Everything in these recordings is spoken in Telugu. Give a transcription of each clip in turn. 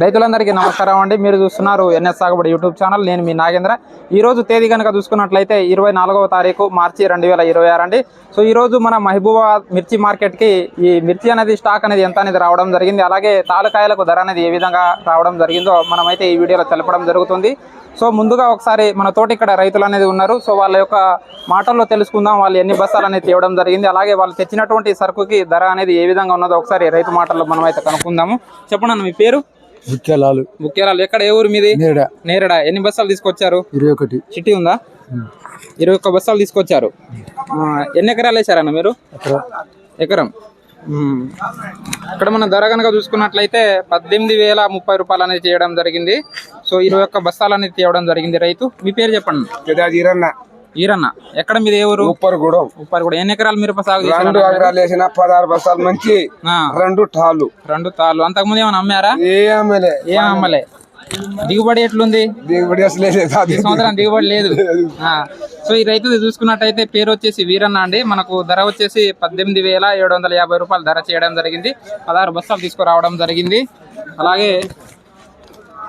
రైతులందరికీ నమస్కారం అండి. మీరు చూస్తున్నారు ఎన్ఎస్ సాగుబడి యూట్యూబ్ ఛానల్. నేను మీ నాగేంద్ర. ఈ రోజు తేదీ కనుక చూసుకున్నట్లయితే 24వ తారీఖు మార్చి 2026 అండి. సో ఈ రోజు మన మహబూబాబాద్ మిర్చి మార్కెట్కి ఈ మిర్చి అనేది స్టాక్ అనేది ఎంత అనేది రావడం జరిగింది. అలాగే తాలకాయలకు ధర అనేది ఏ విధంగా రావడం జరిగిందో మనమైతే ఈ వీడియోలో తెలపడం జరుగుతుంది. సో ముందుగా ఒకసారి మన తోటి ఇక్కడ రైతులు అనేది ఉన్నారు. సో వాళ్ళ యొక్క మాటల్లో తెలుసుకుందాం, వాళ్ళు ఎన్ని బస్తాలు అనేది తేవడం జరిగింది, అలాగే వాళ్ళు తెచ్చినటువంటి సరుకుకి ధర అనేది ఏ విధంగా ఉన్నదో ఒకసారి రైతు మాటల్లో మనం అయితే కనుక్కుందాము. చెప్పండి అన్న, మీ పేరు? ముఖ్యాలాలు. ఎక్కడ, ఏ ఊరు మీది? నేరడా. ఎన్ని బస్తాలు తీసుకొచ్చారు? 21. చిట్టి ఉందా? 21 బస్తాలు తీసుకొచ్చారు. ఎన్ని ఎకరాలు వేసారన్న మీరు? ఎకరం. ఇక్కడ మన ధర కనుక చూసుకున్నట్లయితే 18,030 రూపాయలు అనేది చేయడం జరిగింది. సో 21 బస్తాలు అనేది తేవడం జరిగింది. రైతు మీ పేరు చెప్పండి. ఈరన్న. ఎక్కడ మీది, ఏ ఊరు? ఉప్పరగూడెం. ఎన్ని ఎకరాలు మిరప సాగు చేశారు? 2 ఎకరాలు వేసిన 16 బస్తాలు మంచి 2 టాలు. అంతకుముందు ఏమైనా అమ్మారా? ఏం అమ్మలే. దిగుబడి ఎట్లుంది? దిగుబడి అసలు ఈ సంవత్సరం దిగుబడి లేదు. సో ఈ రైతు చూసుకున్నట్టయితే పేరు వచ్చేసి వీరన్న అండి. మనకు ధర వచ్చేసి 18,750 రూపాయలు ధర చేయడం జరిగింది. 16 బస్తాలు తీసుకురావడం జరిగింది. అలాగే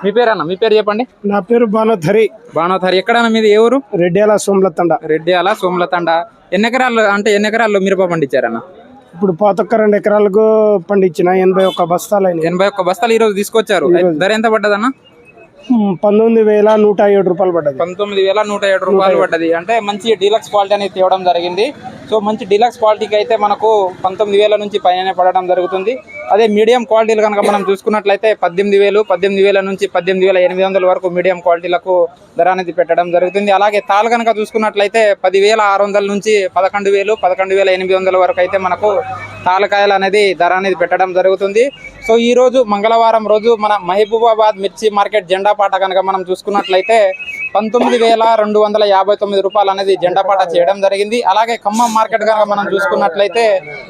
మీ పేరు అన్న, మీ పేరు చెప్పండి. నా పేరు బాణోధరి. ఎక్కడన్నా మీది, ఏ ఊరు? రెడ్డియాల సోమలతండ. ఎన్ని ఎకరాల్లో మిరప పండించారన్న? ఇప్పుడు 2 ఎకరాలకు పండించిన 81 బస్తాలు. 81 బస్తాలు ఈ రోజు తీసుకొచ్చారు. ధర ఎంత పడ్డదన్న? 19,107 రూపాయలు పడ్డది. 19,107 రూపాయలు పడ్డది. అంటే మంచి డీలక్స్ క్వాలిటీ అనేది తేవడం జరిగింది. సో మంచి డీలక్స్ క్వాలిటీకి అయితే మనకు 19,000 నుంచి పైన పడడం జరుగుతుంది. అదే మీడియం క్వాలిటీలు కనుక మనం చూసుకున్నట్లయితే 18,000 నుంచి 18,800 వరకు మీడియం క్వాలిటీలకు ధర అనేది పెట్టడం జరుగుతుంది. అలాగే తాలు కనుక చూసుకున్నట్లయితే 10,600 నుంచి 11,000, 11,800 వరకు అయితే మనకు తాలకాయలు అనేది ధర అనేది పెట్టడం జరుగుతుంది. సో ఈ రోజు మంగళవారం రోజు మన మహబూబాబాద్ మిర్చి మార్కెట్ జెండా పాట కనుక మనం చూసుకున్నట్లయితే 19,259 రూపాయలు అనేది జెండా పాట చేయడం జరిగింది. అలాగే ఖమ్మం మార్కెట్ కనుక మనం చూసుకున్నట్లయితే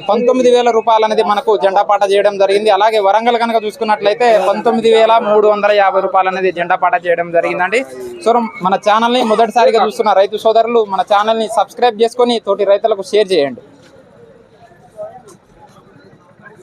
19,000 రూపాయలు అనేది మనకు జెండా పాట చేయడం జరిగింది. అలాగే వరంగల్ కనుక చూసుకున్నట్లయితే 19,350 రూపాయలు అనేది జెండా పాట చేయడం జరిగిందండి. సో మన ఛానల్ని మొదటిసారిగా చూస్తున్న రైతు సోదరులు మన ఛానల్ని సబ్స్క్రైబ్ చేసుకొని తోటి రైతులకు షేర్ చేయండి.